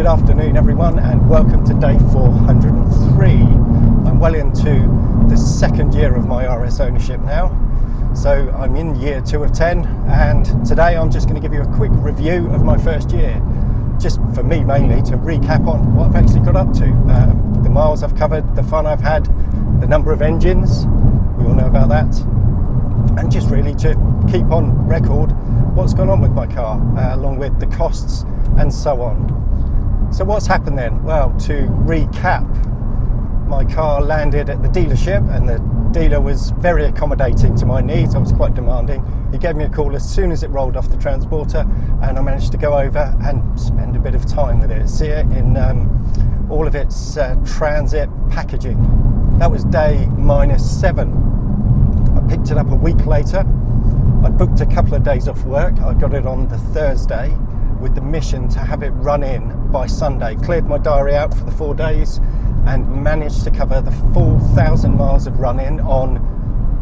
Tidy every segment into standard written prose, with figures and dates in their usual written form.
Good afternoon everyone, and welcome to day 403. I'm well into the second year of my RS ownership now, so I'm in year 2 of 10, and today I'm just going to give you a quick review of my first year, just for me mainly to recap on what I've actually got up to, the miles I've covered, the fun I've had, the number of engines, we all know about that, and just really to keep on record what's gone on with my car, along with the costs and so on. So what's happened then? Well, to recap, my car landed at the dealership and the dealer was very accommodating to my needs. I was quite demanding. He gave me a call as soon as it rolled off the transporter, and I managed to go over and spend a bit of time with it, see it in all of its transit packaging. That was day -7. I picked it up a week later. I booked a couple of days off work. I got it on the Thursday with the mission to have it run in by Sunday. Cleared my diary out for the 4 days and managed to cover the full 1,000 miles of run-in on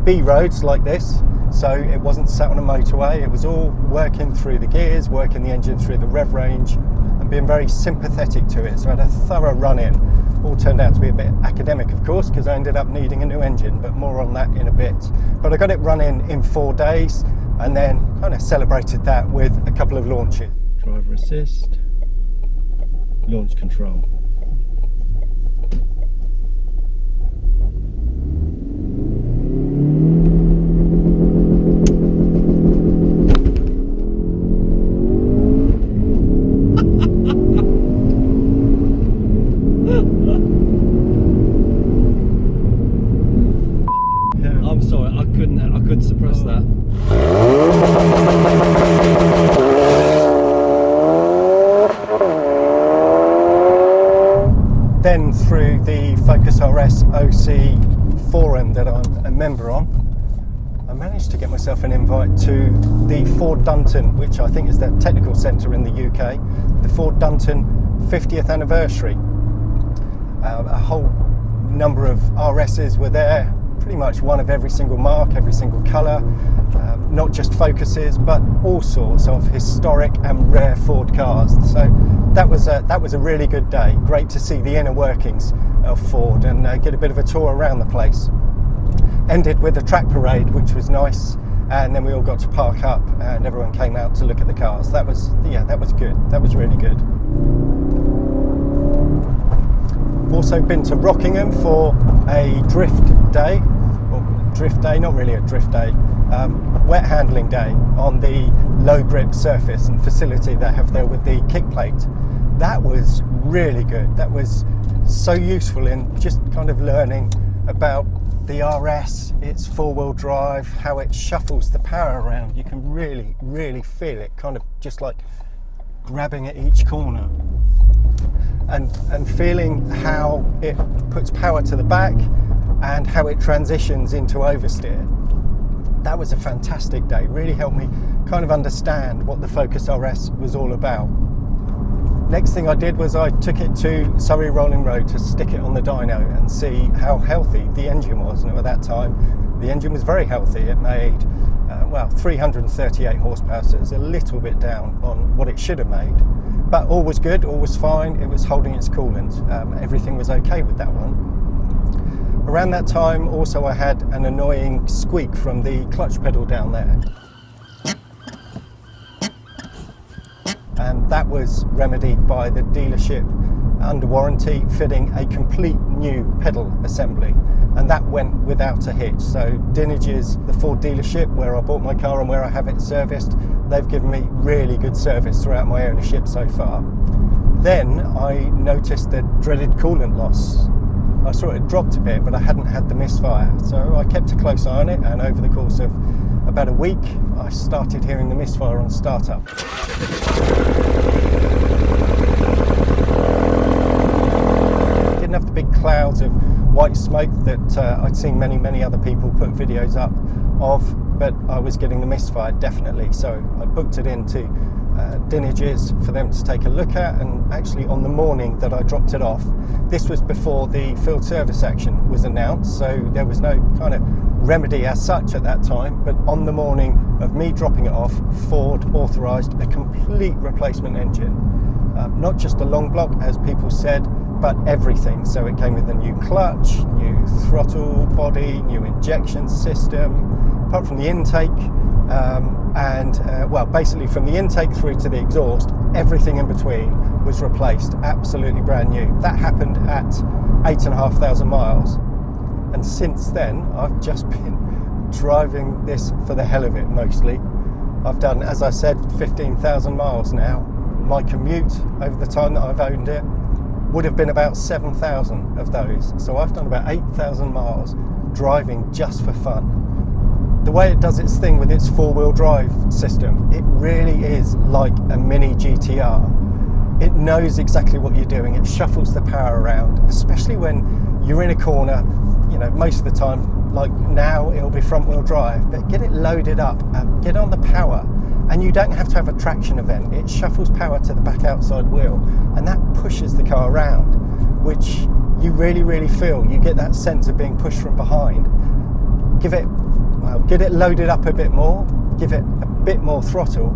B roads like this. So it wasn't sat on a motorway. It was all working through the gears, working the engine through the rev range and being very sympathetic to it. So I had a thorough run-in. All turned out to be a bit academic, of course, because I ended up needing a new engine, but more on that in a bit. But I got it running in 4 days and then kind of celebrated that with a couple of launches. Driver assist, launch control. I'm sorry, I couldn't suppress that. Then through the Focus RS OC forum that I'm a member on, I managed to get myself an invite to the Ford Dunton, which I think is their technical centre in the UK, the Ford Dunton 50th anniversary. A whole number of RSs were there, pretty much one of every single mark, every single colour, not just Focuses, but all sorts of historic and rare Ford cars. So that was a really good day. Great to see the inner workings of Ford and get a bit of a tour around the place. Ended with a track parade, which was nice, and then we all got to park up and everyone came out to look at the cars. That was good. That was really good. I've also been to Rockingham for a drift day. Drift day, not really a drift day, wet handling day on the low grip surface and facility they have there with the kick plate. That was really good. That was so useful in just kind of learning about the RS, its four-wheel drive, how it shuffles the power around. You can really feel it kind of just like grabbing at each corner and feeling how it puts power to the back and how it transitions into oversteer. That was a fantastic day. Really helped me kind of understand what the Focus RS was all about. Next thing I did was I took it to Surrey Rolling Road to stick it on the dyno and see how healthy the engine was. And at that time, the engine was very healthy. It made, 338 horsepower, so it was a little bit down on what it should have made. But all was good, all was fine. It was holding its coolant. Everything was okay with that one. Around that time also I had an annoying squeak from the clutch pedal down there, and that was remedied by the dealership under warranty fitting a complete new pedal assembly, and that went without a hitch. So Dinnages, the Ford dealership where I bought my car and where I have it serviced, they've given me really good service throughout my ownership so far. Then I noticed the dreaded coolant loss. I saw it dropped a bit, but I hadn't had the misfire. So I kept a close eye on it, and over the course of about a week, I started hearing the misfire on startup. Didn't have the big clouds of white smoke that I'd seen many other people put videos up of, but I was getting the misfire definitely. So I booked it into Dinnages for them to take a look at, and actually on the morning that I dropped it off, this was before the field service action was announced, so there was no kind of remedy as such at that time, but on the morning of me dropping it off, Ford authorised a complete replacement engine. Not just a long block, as people said, but everything. So it came with a new clutch, new throttle body, new injection system, apart from the intake, well, basically from the intake through to the exhaust, everything in between was replaced, absolutely brand new. That happened at 8,500 miles. And since then, I've just been driving this for the hell of it mostly. I've done, as I said, 15,000 miles now. My commute over the time that I've owned it would have been about 7,000 of those. So I've done about 8,000 miles driving just for fun. The way it does its thing with its four-wheel drive system, it really is like a mini GTR. It knows exactly what you're doing. It shuffles the power around, especially when you're in a corner. You know, most of the time, like now, it'll be front-wheel drive, but get it loaded up, get on the power, and you don't have to have a traction event. It shuffles power to the back outside wheel, and that pushes the car around, which you really, really feel. You get that sense of being pushed from behind. Get it loaded up a bit more, give it a bit more throttle,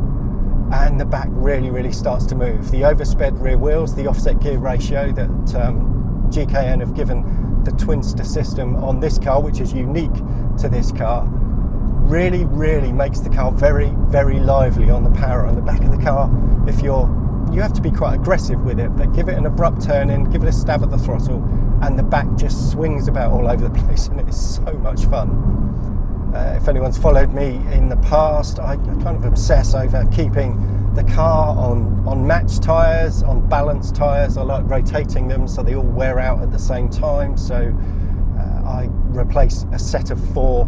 and the back really, really starts to move. The oversped rear wheels, the offset gear ratio that GKN have given the Twinster system on this car, which is unique to this car, really, really makes the car very, very lively on the power on the back of the car. You have to be quite aggressive with it, but give it an abrupt turn in, give it a stab at the throttle, and the back just swings about all over the place, and it is so much fun. If anyone's followed me in the past, I kind of obsess over keeping the car on matched tyres, on balanced tyres. I like rotating them so they all wear out at the same time. So I replace a set of 4,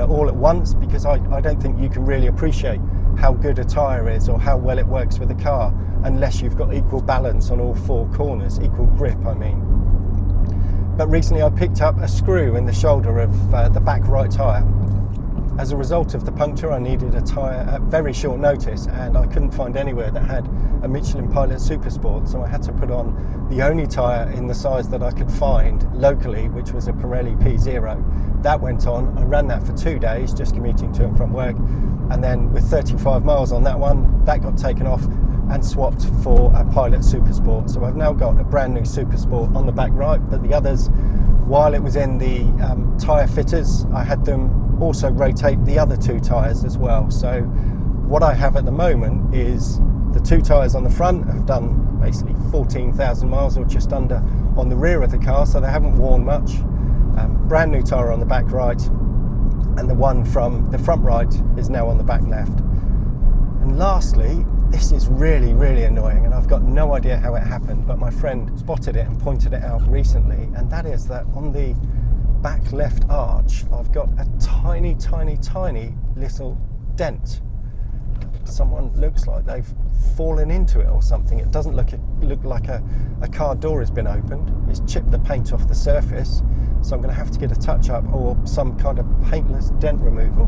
all at once, because I don't think you can really appreciate how good a tyre is or how well it works with the car unless you've got equal balance on all 4 corners, equal grip, I mean. But recently I picked up a screw in the shoulder of the back right tyre. As a result of the puncture, I needed a tyre at very short notice, and I couldn't find anywhere that had a Michelin Pilot Supersport, so I had to put on the only tyre in the size that I could find locally, which was a Pirelli P0. That went on. I ran that for 2 days, just commuting to and from work, and then with 35 miles on that one, that got taken off and swapped for a Pilot Supersport. So I've now got a brand new Supersport on the back right, but the others, while it was in the tyre fitters, I had them also rotate the other 2 tyres as well. So what I have at the moment is the 2 tyres on the front have done basically 14,000 miles or just under on the rear of the car, so they haven't worn much. Brand new tyre on the back right, and the one from the front right is now on the back left. And lastly, this is really, really annoying, and I've got no idea how it happened, but my friend spotted it and pointed it out recently, and that is that on the back left arch, I've got a tiny, tiny, tiny little dent. Someone looks like they've fallen into it or something. It doesn't look like a car door has been opened. It's chipped the paint off the surface, so I'm going to have to get a touch-up or some kind of paintless dent removal.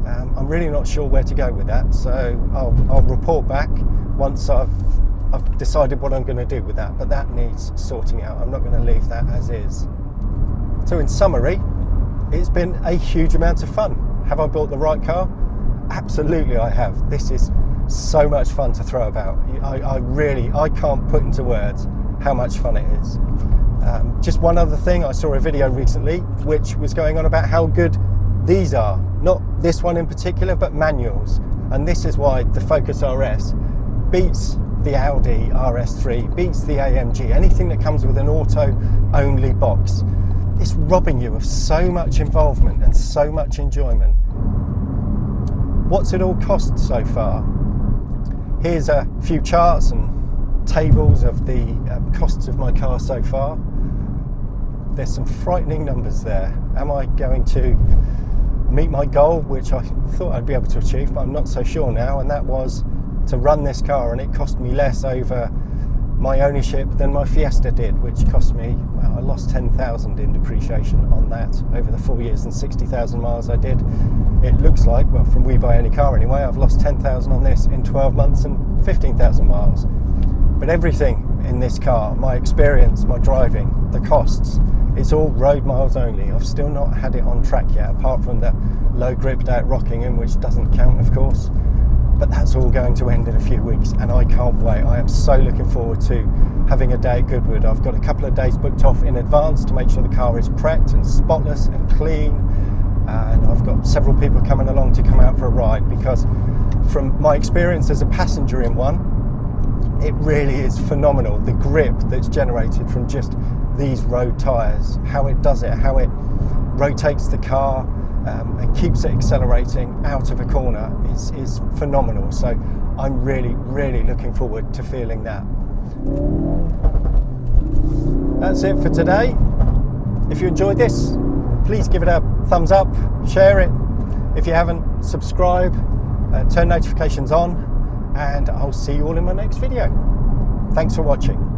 I'm really not sure where to go with that, so I'll report back once I've decided what I'm going to do with that, but that needs sorting out. I'm not going to leave that as is. So in summary, it's been a huge amount of fun. Have I bought the right car? Absolutely I have. This is so much fun to throw about. I can't put into words how much fun it is. Just one other thing, I saw a video recently which was going on about how good these are. Not this one in particular, but manuals. And this is why the Focus RS beats the Audi RS3, beats the AMG, anything that comes with an auto-only box. It's robbing you of so much involvement and so much enjoyment. What's it all cost so far? Here's a few charts and tables of the costs of my car so far. There's some frightening numbers there. Am I going to meet my goal, which I thought I'd be able to achieve, but I'm not so sure now, and that was to run this car, and it cost me less over my ownership than my Fiesta did, which cost me, well, I lost 10,000 in depreciation on that over the 4 years and 60,000 miles I did. It looks like, well, from We Buy Any Car anyway, I've lost 10,000 on this in 12 months and 15,000 miles. But everything in this car, my experience, my driving, the costs, it's all road miles only. I've still not had it on track yet, apart from the low grip day at Rockingham, which doesn't count, of course. but that's all going to end in a few weeks, and I can't wait. I am so looking forward to having a day at Goodwood. I've got a couple of days booked off in advance to make sure the car is prepped and spotless and clean, and I've got several people coming along to come out for a ride, because from my experience as a passenger in one, it really is phenomenal, the grip that's generated from just these road tyres, how it does it, how it rotates the car and keeps it accelerating out of a corner is phenomenal. So I'm really looking forward to feeling that. That's it for today. If you enjoyed this, please give it a thumbs up, share it. If you haven't, subscribe, turn notifications on, and I'll see you all in my next video. Thanks for watching.